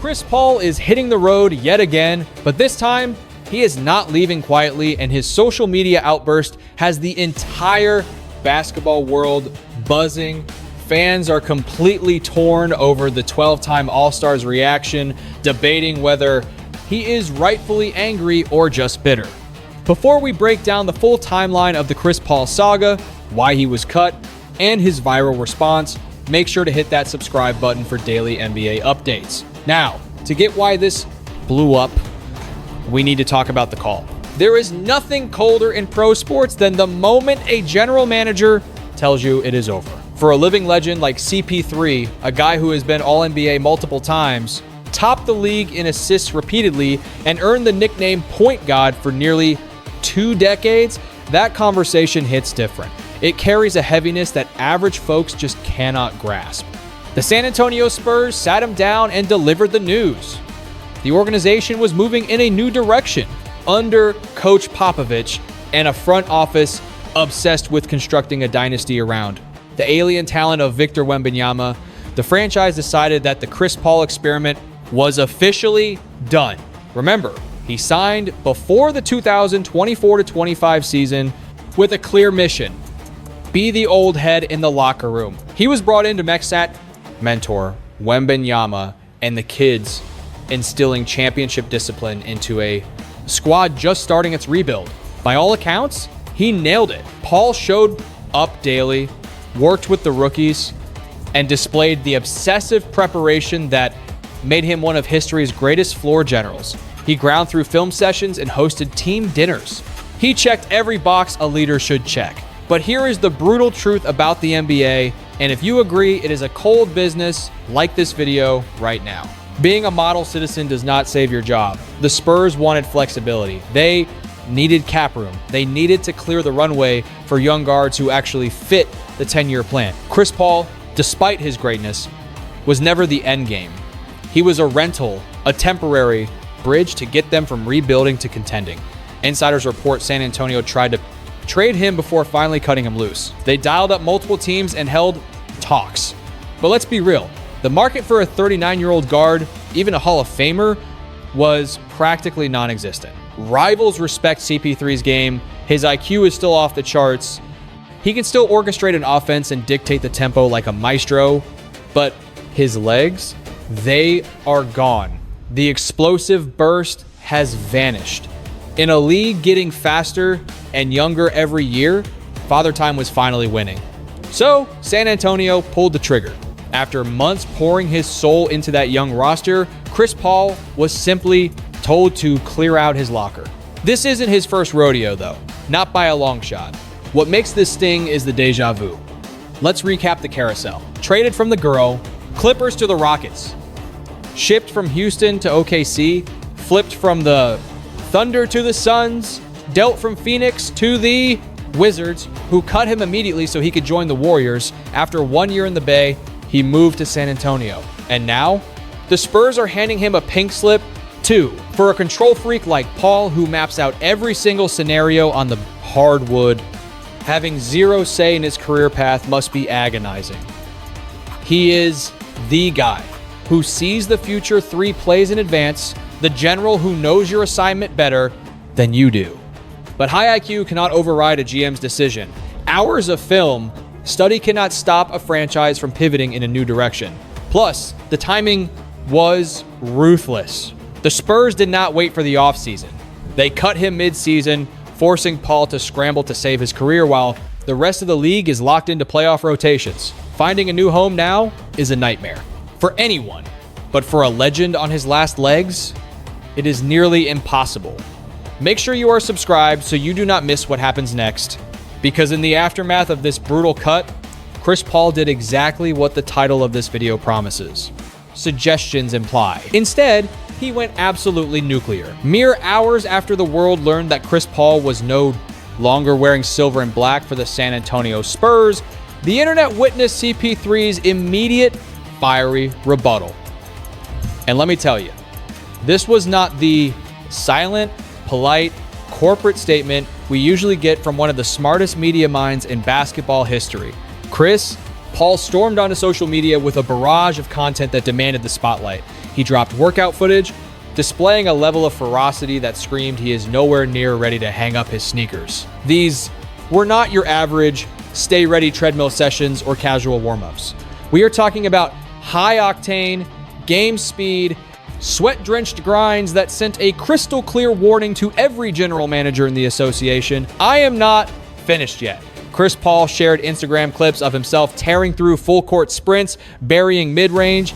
Chris Paul is hitting the road yet again, but this time he is not leaving quietly, and his social media outburst has the entire basketball world buzzing. Fans are completely torn over the 12-time All-Star's reaction, debating whether he is rightfully angry or just bitter. Before we break down the full timeline of the Chris Paul saga, why he was cut, and his viral response, make sure to hit that subscribe button for daily NBA updates. Now, to get why this blew up, we need to talk about the call. There is nothing colder in pro sports than the moment a general manager tells you it is over. For a living legend like CP3, a guy who has been All-NBA multiple times, topped the league in assists repeatedly, and earned the nickname Point God for nearly 2 decades, that conversation hits different. It carries a heaviness that average folks just cannot grasp. The San Antonio Spurs sat him down and delivered the news. The organization was moving in a new direction under Coach Popovich and a front office obsessed with constructing a dynasty around the alien talent of Victor Wembanyama. The franchise decided that the Chris Paul experiment was officially done. Remember, he signed before the 2024-25 season with a clear mission: be the old head in the locker room. He was brought in to mentor Wembanyama and the kids, instilling championship discipline into a squad just starting its rebuild. By all accounts, he nailed it. Paul showed up daily, worked with the rookies, and displayed the obsessive preparation that made him one of history's greatest floor generals. He ground through film sessions and hosted team dinners. He checked every box a leader should check. But here is the brutal truth about the NBA, and if you agree it is a cold business, like this video right now. Being a model citizen does not save your job. The Spurs wanted flexibility. They needed cap room. They needed to clear the runway for young guards who actually fit the 10-year plan. Chris Paul, despite his greatness, was never the end game. He was a rental, a temporary bridge to get them from rebuilding to contending. Insiders report San Antonio tried to trade him before finally cutting him loose. They dialed up multiple teams and held talks. But let's be real. The market for a 39-year-old guard, even a Hall of Famer, was practically non-existent. Rivals respect CP3's game. His IQ is still off the charts. He can still orchestrate an offense and dictate the tempo like a maestro, but his legs, they are gone. The explosive burst has vanished. In a league getting faster and younger every year, Father Time was finally winning. So San Antonio pulled the trigger. After months pouring his soul into that young roster, Chris Paul was simply told to clear out his locker. This isn't his first rodeo though, not by a long shot. What makes this sting is the deja vu. Let's recap the carousel. Traded from the girl, Clippers to the Rockets. Shipped from Houston to OKC, flipped from the Thunder to the Suns, dealt from Phoenix to the Wizards, who cut him immediately so he could join the Warriors. After 1 year in the Bay, he moved to San Antonio. And now, the Spurs are handing him a pink slip too. For a control freak like Paul, who maps out every single scenario on the hardwood, having zero say in his career path must be agonizing. He is the guy who sees the future 3 plays in advance, the general who knows your assignment better than you do. But high IQ cannot override a GM's decision. Hours of film study cannot stop a franchise from pivoting in a new direction. Plus, the timing was ruthless. The Spurs did not wait for the offseason. They cut him mid-season, forcing Paul to scramble to save his career while the rest of the league is locked into playoff rotations. Finding a new home now is a nightmare for anyone, but for a legend on his last legs, it is nearly impossible. Make sure you are subscribed so you do not miss what happens next, because in the aftermath of this brutal cut, Chris Paul did exactly what the title of this video promises. Suggestions imply. Instead, he went absolutely nuclear. Mere hours after the world learned that Chris Paul was no longer wearing silver and black for the San Antonio Spurs, the internet witnessed CP3's immediate fiery rebuttal. And let me tell you, this was not the silent, polite, corporate statement we usually get from one of the smartest media minds in basketball history. Chris Paul stormed onto social media with a barrage of content that demanded the spotlight. He dropped workout footage, displaying a level of ferocity that screamed he is nowhere near ready to hang up his sneakers. These were not your average stay ready treadmill sessions or casual warm-ups. We are talking about high octane, game speed, sweat-drenched grinds that sent a crystal clear warning to every general manager in the association. I am not finished yet. Chris Paul shared Instagram clips of himself tearing through full-court sprints, burying mid-range,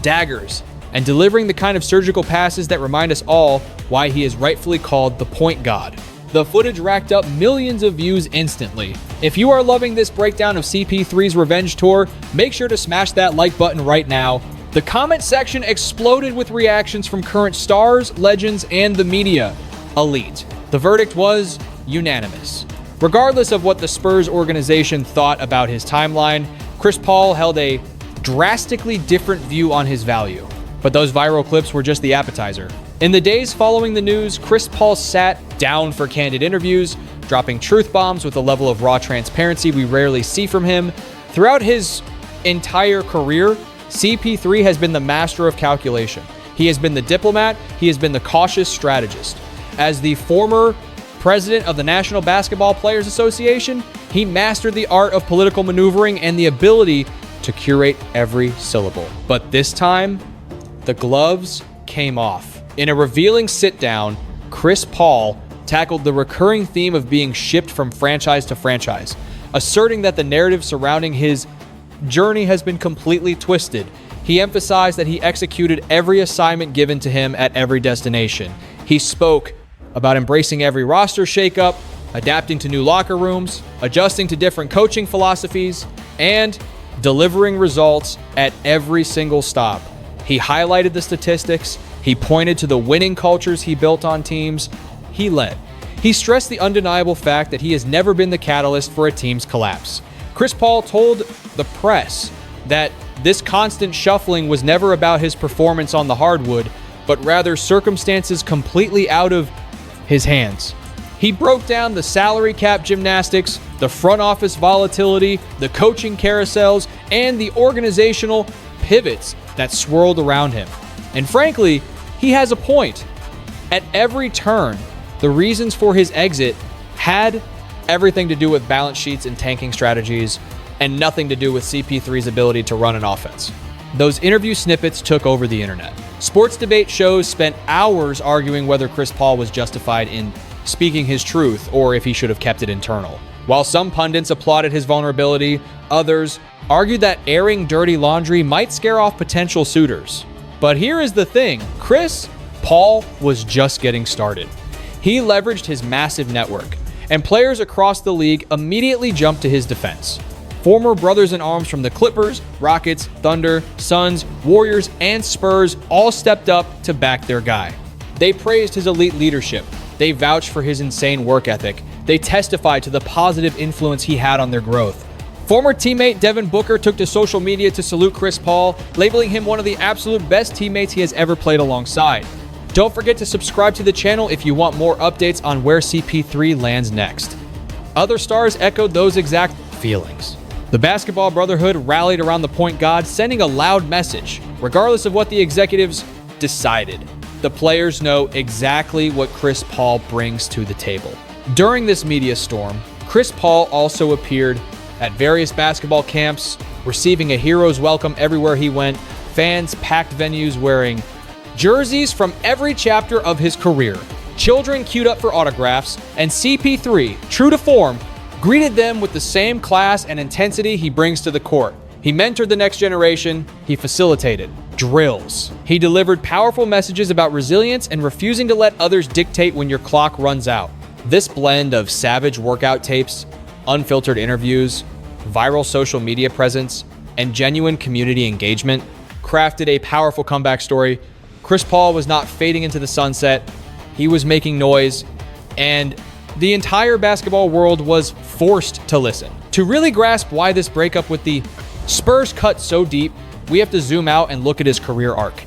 daggers, and delivering the kind of surgical passes that remind us all why he is rightfully called the point god. The footage racked up millions of views instantly. If you are loving this breakdown of CP3's revenge tour, make sure to smash that like button right now. The comment section exploded with reactions from current stars, legends, and the media. Elite. The verdict was unanimous. Regardless of what the Spurs organization thought about his timeline, Chris Paul held a drastically different view on his value. But those viral clips were just the appetizer. In the days following the news, Chris Paul sat down for candid interviews, dropping truth bombs with a level of raw transparency we rarely see from him. Throughout his entire career, CP3 has been the master of calculation. He has been the diplomat. He has been the cautious strategist. As the former president of the National Basketball Players Association, he mastered the art of political maneuvering and the ability to curate every syllable. But this time, the gloves came off. In a revealing sit-down, Chris Paul tackled the recurring theme of being shipped from franchise to franchise, asserting that the narrative surrounding his journey has been completely twisted. He emphasized that he executed every assignment given to him at every destination. He spoke about embracing every roster shakeup, adapting to new locker rooms, adjusting to different coaching philosophies, and delivering results at every single stop. He highlighted the statistics. He pointed to the winning cultures he built on teams he led. He stressed the undeniable fact that he has never been the catalyst for a team's collapse. Chris Paul told the press that this constant shuffling was never about his performance on the hardwood, but rather circumstances completely out of his hands. He broke down the salary cap gymnastics, the front office volatility, the coaching carousels, and the organizational pivots that swirled around him. And frankly, he has a point. At every turn, the reasons for his exit had everything to do with balance sheets and tanking strategies, and nothing to do with CP3's ability to run an offense. Those interview snippets took over the internet. Sports debate shows spent hours arguing whether Chris Paul was justified in speaking his truth or if he should have kept it internal. While some pundits applauded his vulnerability, others argued that airing dirty laundry might scare off potential suitors. But here is the thing, Chris Paul was just getting started. He leveraged his massive network, and players across the league immediately jumped to his defense. Former brothers-in-arms from the Clippers, Rockets, Thunder, Suns, Warriors, and Spurs all stepped up to back their guy. They praised his elite leadership. They vouched for his insane work ethic. They testified to the positive influence he had on their growth. Former teammate Devin Booker took to social media to salute Chris Paul, labeling him one of the absolute best teammates he has ever played alongside. Don't forget to subscribe to the channel if you want more updates on where CP3 lands next. Other stars echoed those exact feelings. The Basketball Brotherhood rallied around the point god, sending a loud message. Regardless of what the executives decided, the players know exactly what Chris Paul brings to the table. During this media storm, Chris Paul also appeared at various basketball camps, receiving a hero's welcome everywhere he went. Fans packed venues wearing jerseys from every chapter of his career. Children queued up for autographs, and CP3, true to form, greeted them with the same class and intensity he brings to the court. He mentored the next generation. He facilitated drills. He delivered powerful messages about resilience and refusing to let others dictate when your clock runs out. This blend of savage workout tapes, unfiltered interviews, viral social media presence, and genuine community engagement crafted a powerful comeback story. Chris Paul was not fading into the sunset. He was making noise, and the entire basketball world was forced to listen. To really grasp why this breakup with the Spurs cut so deep, we have to zoom out and look at his career arc.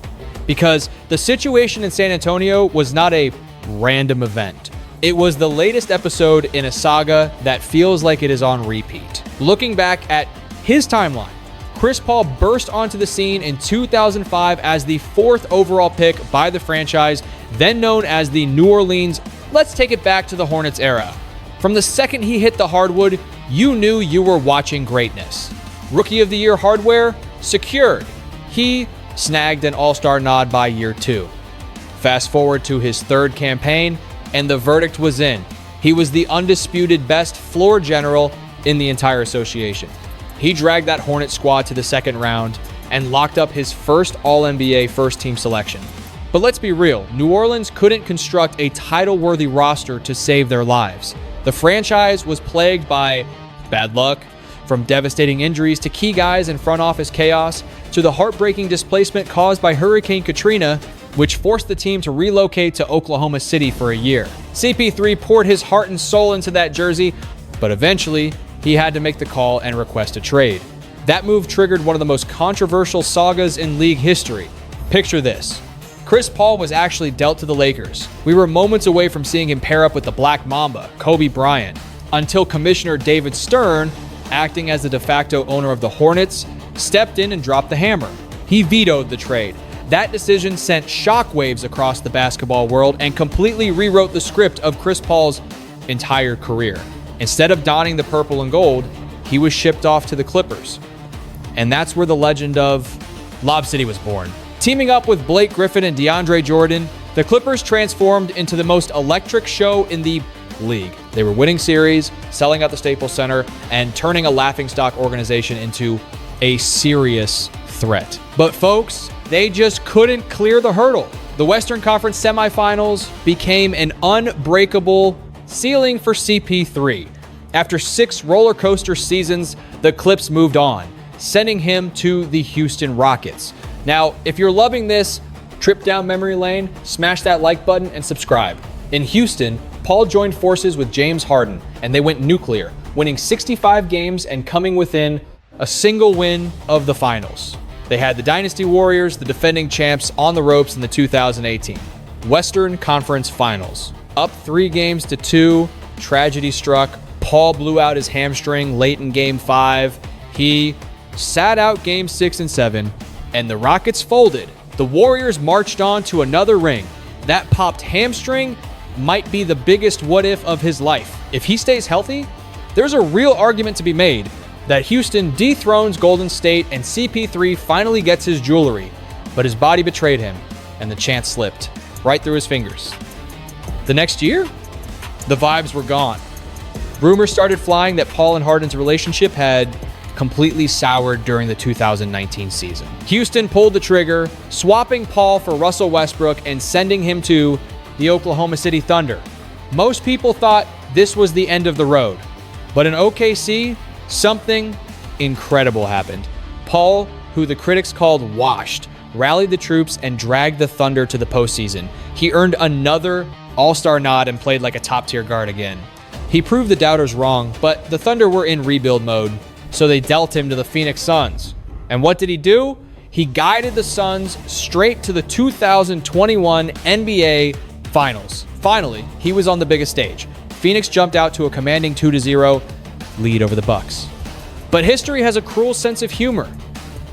Because the situation in San Antonio was not a random event. It was the latest episode in a saga that feels like it is on repeat. Looking back at his timeline, Chris Paul burst onto the scene in 2005 as the 4th overall pick by the franchise, then known as the New Orleans, let's take it back to the Hornets era. From the second he hit the hardwood, you knew you were watching greatness. Rookie of the Year hardware secured. He snagged an All-Star nod by year 2. Fast forward to his 3rd campaign, and the verdict was in. He was the undisputed best floor general in the entire association. He dragged that Hornet squad to the 2nd round and locked up his first All-NBA first-team selection. But let's be real, New Orleans couldn't construct a title-worthy roster to save their lives. The franchise was plagued by bad luck, from devastating injuries to key guys and front office chaos, to the heartbreaking displacement caused by Hurricane Katrina, which forced the team to relocate to Oklahoma City for a year. CP3 poured his heart and soul into that jersey, but eventually, he had to make the call and request a trade. That move triggered one of the most controversial sagas in league history. Picture this. Chris Paul was actually dealt to the Lakers. We were moments away from seeing him pair up with the Black Mamba, Kobe Bryant, until Commissioner David Stern, acting as the de facto owner of the Hornets, stepped in and dropped the hammer. He vetoed the trade. That decision sent shockwaves across the basketball world and completely rewrote the script of Chris Paul's entire career. Instead of donning the purple and gold, he was shipped off to the Clippers. And that's where the legend of Lob City was born. Teaming up with Blake Griffin and DeAndre Jordan, the Clippers transformed into the most electric show in the league. They were winning series, selling out the Staples Center, and turning a laughingstock organization into a serious threat. But folks, they just couldn't clear the hurdle. The Western Conference semifinals became an unbreakable ceiling for CP3. After 6 roller coaster seasons, the Clips moved on, sending him to the Houston Rockets. Now, if you're loving this trip down memory lane, smash that like button and subscribe. In Houston, Paul joined forces with James Harden, and they went nuclear, winning 65 games and coming within a single win of the finals. They had the Dynasty Warriors, the defending champs, on the ropes in the 2018 Western Conference Finals. Up 3-2, tragedy struck. Paul blew out his hamstring late in Game 5. He sat out Game 6 and 7, and the Rockets folded. The Warriors marched on to another ring. That popped hamstring might be the biggest what-if of his life. If he stays healthy, there's a real argument to be made that Houston dethrones Golden State and CP3 finally gets his jewelry, but his body betrayed him, and the chance slipped right through his fingers. The next year, the vibes were gone. Rumors started flying that Paul and Harden's relationship had completely soured during the 2019 season. Houston pulled the trigger, swapping Paul for Russell Westbrook and sending him to the Oklahoma City Thunder. Most people thought this was the end of the road, but in OKC, something incredible happened. Paul, who the critics called washed, rallied the troops and dragged the Thunder to the postseason. He earned another All-Star nod and played like a top-tier guard again. He proved the doubters wrong, but the Thunder were in rebuild mode, so they dealt him to the Phoenix Suns. And what did he do? He guided the Suns straight to the 2021 NBA Finals. Finally, he was on the biggest stage. Phoenix jumped out to a commanding 2-0 lead over the Bucks. But history has a cruel sense of humor.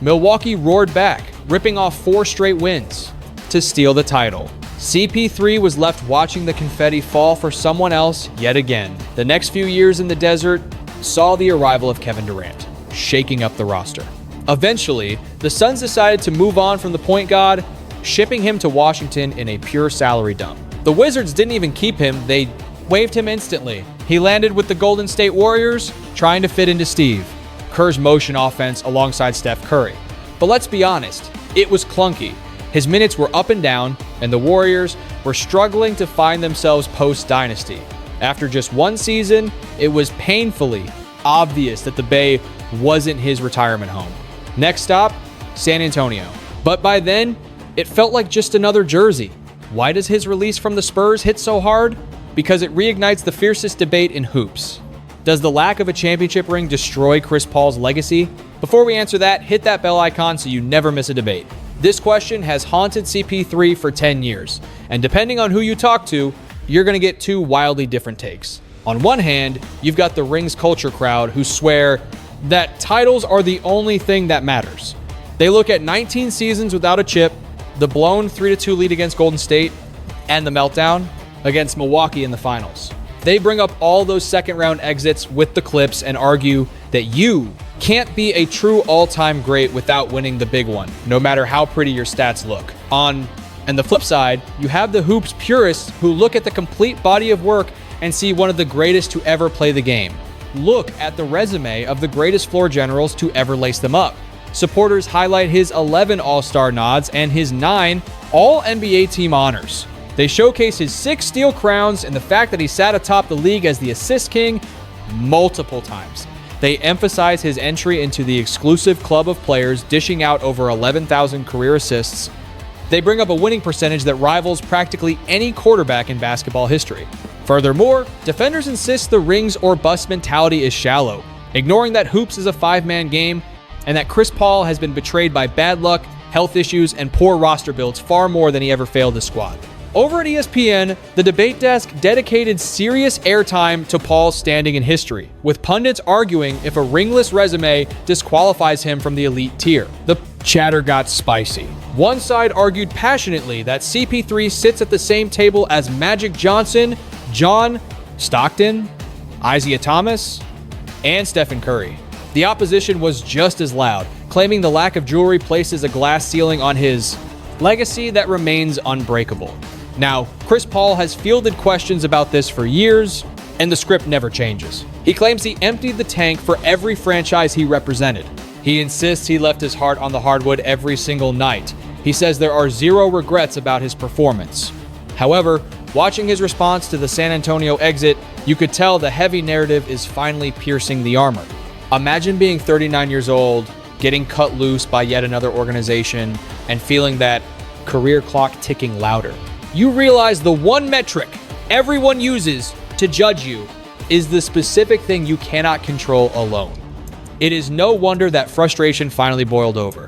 Milwaukee roared back, ripping off 4 straight wins to steal the title. CP3 was left watching the confetti fall for someone else yet again. The next few years in the desert saw the arrival of Kevin Durant, shaking up the roster. Eventually, the Suns decided to move on from the point guard, shipping him to Washington in a pure salary dump. The Wizards didn't even keep him, they waived him instantly. He landed with the Golden State Warriors, trying to fit into Steve Kerr's motion offense alongside Steph Curry. But let's be honest, it was clunky. His minutes were up and down, and the Warriors were struggling to find themselves post-dynasty. After just one season, it was painfully obvious that the Bay wasn't his retirement home. Next stop, San Antonio. But by then, it felt like just another jersey. Why does his release from the Spurs hit so hard? Because it reignites the fiercest debate in hoops. Does the lack of a championship ring destroy Chris Paul's legacy? Before we answer that, hit that bell icon so you never miss a debate. This question has haunted CP3 for 10 years, and depending on who you talk to, you're going to get 2 wildly different takes. On one hand, you've got the rings culture crowd who swear that titles are the only thing that matters. They look at 19 seasons without a chip, the blown 3-2 lead against Golden State, and the meltdown against Milwaukee in the finals. They bring up all those second-round exits with the Clips and argue that you can't be a true all-time great without winning the big one, no matter how pretty your stats look. And the flip side, you have the hoops purists who look at the complete body of work and see one of the greatest to ever play the game. Look at the resume of the greatest floor generals to ever lace them up. Supporters highlight his 11 All-Star nods and his 9 All-NBA team honors. They showcase his 6 steal crowns and the fact that he sat atop the league as the assist king multiple times. They emphasize his entry into the exclusive club of players, dishing out over 11,000 career assists. They bring up a winning percentage that rivals practically any quarterback in basketball history. Furthermore, defenders insist the rings or bust mentality is shallow, ignoring that hoops is a 5-man game and that Chris Paul has been betrayed by bad luck, health issues, and poor roster builds far more than he ever failed his squad. Over at ESPN, the debate desk dedicated serious airtime to Paul's standing in history, with pundits arguing if a ringless resume disqualifies him from the elite tier. The chatter got spicy. One side argued passionately that CP3 sits at the same table as Magic Johnson, John Stockton, Isaiah Thomas, and Stephen Curry. The opposition was just as loud, claiming the lack of jewelry places a glass ceiling on his legacy that remains unbreakable. Now, Chris Paul has fielded questions about this for years, and the script never changes. He claims he emptied the tank for every franchise he represented. He insists he left his heart on the hardwood every single night. He says there are 0 regrets about his performance. However, watching his response to the San Antonio exit, you could tell the heavy narrative is finally piercing the armor. Imagine being 39 years old, getting cut loose by yet another organization, and feeling that career clock ticking louder. You realize the one metric everyone uses to judge you is the specific thing you cannot control alone. It is no wonder that frustration finally boiled over.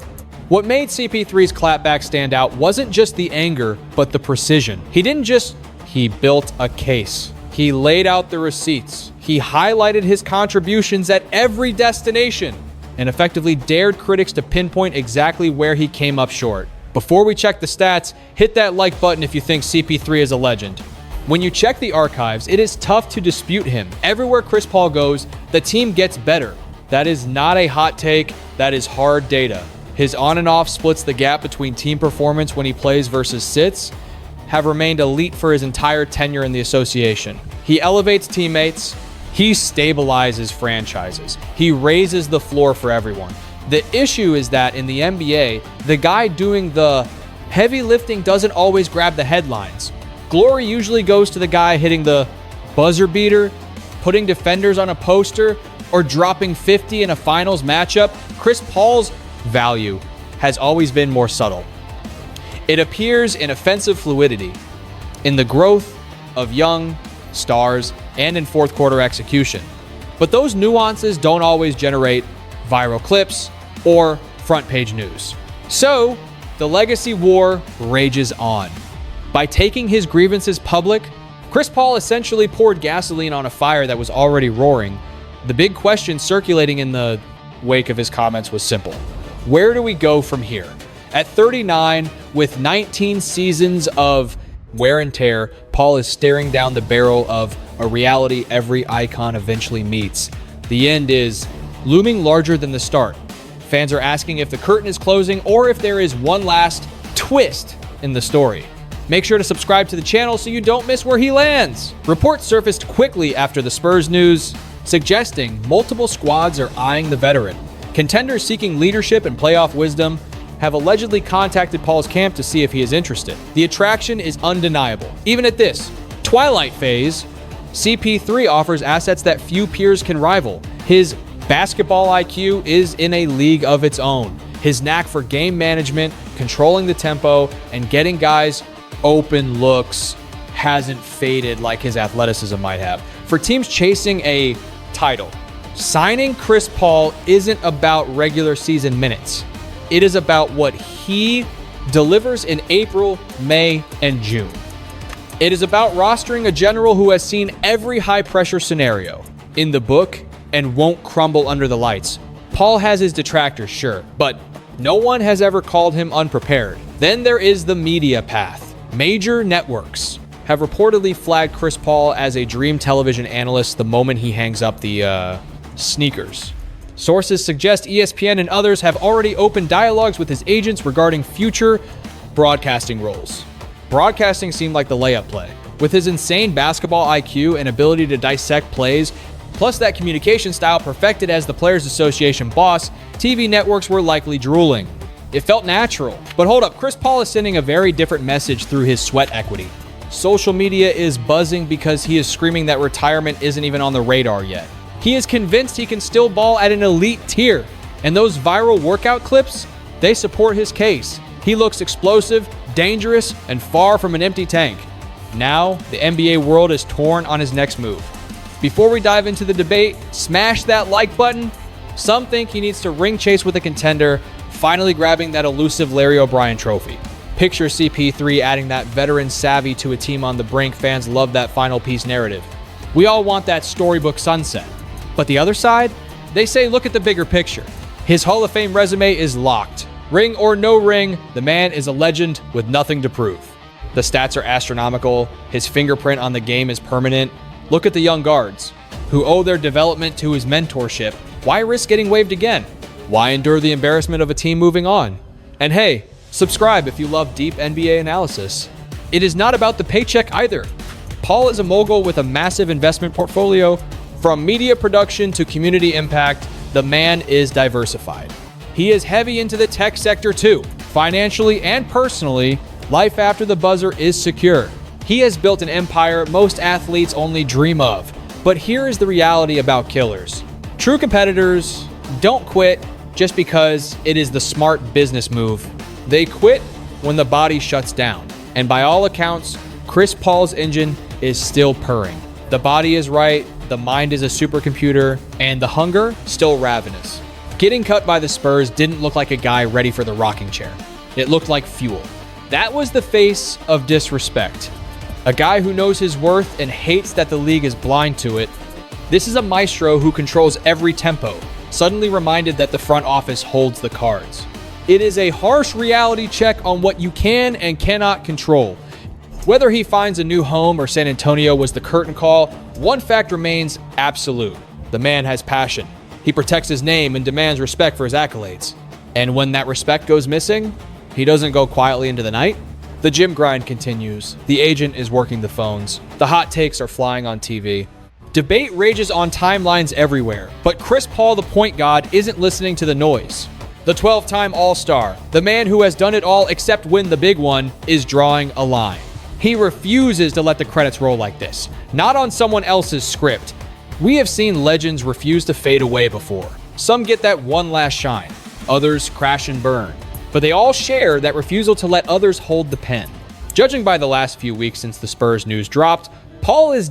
What made CP3's clapback stand out wasn't just the anger, but the precision. He built a case. He laid out the receipts. He highlighted his contributions at every destination and effectively dared critics to pinpoint exactly where he came up short. Before we check the stats, hit that like button if you think CP3 is a legend. When you check the archives, it is tough to dispute him. Everywhere Chris Paul goes, the team gets better. That is not a hot take, that is hard data. His on and off splits the gap between team performance when he plays versus sits have remained elite for his entire tenure in the association. He elevates teammates, he stabilizes franchises, he raises the floor for everyone. The issue is that in the NBA, the guy doing the heavy lifting doesn't always grab the headlines. Glory usually goes to the guy hitting the buzzer beater, putting defenders on a poster, or dropping 50 in a finals matchup. Chris Paul's value has always been more subtle. It appears in offensive fluidity, in the growth of young stars, and in fourth quarter execution. But those nuances don't always generate viral clips or front page news. So, the legacy war rages on. By taking his grievances public, Chris Paul essentially poured gasoline on a fire that was already roaring. The big question circulating in the wake of his comments was simple. Where do we go from here? At 39, with 19 seasons of wear and tear, Paul is staring down the barrel of a reality every icon eventually meets. The end is looming larger than the start. Fans are asking if the curtain is closing or if there is one last twist in the story. Make sure to subscribe to the channel so you don't miss where he lands. Reports surfaced quickly after the Spurs news, suggesting multiple squads are eyeing the veteran. Contenders seeking leadership and playoff wisdom have allegedly contacted Paul's camp to see if he is interested. The attraction is undeniable. Even at this twilight phase, CP3 offers assets that few peers can rival. His basketball IQ is in a league of its own. His knack for game management, controlling the tempo, and getting guys open looks hasn't faded like his athleticism might have. For teams chasing a title, signing Chris Paul isn't about regular season minutes. It is about what he delivers in April, May, and June. It is about rostering a general who has seen every high-pressure scenario in the book and won't crumble under the lights. Paul has his detractors, sure, but no one has ever called him unprepared. Then there is the media path. Major networks have reportedly flagged Chris Paul as a dream television analyst the moment he hangs up the sneakers. Sources suggest ESPN and others have already opened dialogues with his agents regarding future broadcasting roles. Broadcasting seemed like the layup play. With his insane basketball IQ and ability to dissect plays, plus that communication style perfected as the Players Association boss, TV networks were likely drooling. It felt natural. But hold up, Chris Paul is sending a very different message through his sweat equity. Social media is buzzing because he is screaming that retirement isn't even on the radar yet. He is convinced he can still ball at an elite tier. And those viral workout clips, they support his case. He looks explosive, dangerous, and far from an empty tank. Now, the NBA world is torn on his next move. Before we dive into the debate, smash that like button. Some think he needs to ring chase with a contender, finally grabbing that elusive Larry O'Brien trophy. Picture CP3 adding that veteran savvy to a team on the brink. Fans love that final piece narrative. We all want that storybook sunset. But the other side? They say look at the bigger picture. His Hall of Fame resume is locked. Ring or no ring, the man is a legend with nothing to prove. The stats are astronomical. His fingerprint on the game is permanent. Look at the young guards, who owe their development to his mentorship. Why risk getting waived again? Why endure the embarrassment of a team moving on? And hey, subscribe if you love deep NBA analysis. It is not about the paycheck either. Paul is a mogul with a massive investment portfolio. From media production to community impact, the man is diversified. He is heavy into the tech sector too. Financially and personally, life after the buzzer is secure. He has built an empire most athletes only dream of. But here is the reality about killers. True competitors don't quit just because it is the smart business move. They quit when the body shuts down. And by all accounts, Chris Paul's engine is still purring. The body is right, the mind is a supercomputer, and the hunger still ravenous. Getting cut by the Spurs didn't look like a guy ready for the rocking chair. It looked like fuel. That was the face of disrespect. A guy who knows his worth and hates that the league is blind to it. This is a maestro who controls every tempo, suddenly reminded that the front office holds the cards. It is a harsh reality check on what you can and cannot control. Whether he finds a new home or San Antonio was the curtain call, one fact remains absolute. The man has passion. He protects his name and demands respect for his accolades. And when that respect goes missing, he doesn't go quietly into the night. The gym grind continues. The agent is working the phones. The hot takes are flying on TV. Debate rages on timelines everywhere, but Chris Paul, the point guard, isn't listening to the noise. The 12-time All-Star, the man who has done it all except win the big one, is drawing a line. He refuses to let the credits roll like this, not on someone else's script. We have seen legends refuse to fade away before. Some get that one last shine, others crash and burn, but they all share that refusal to let others hold the pen. Judging by the last few weeks since the Spurs news dropped, Paul is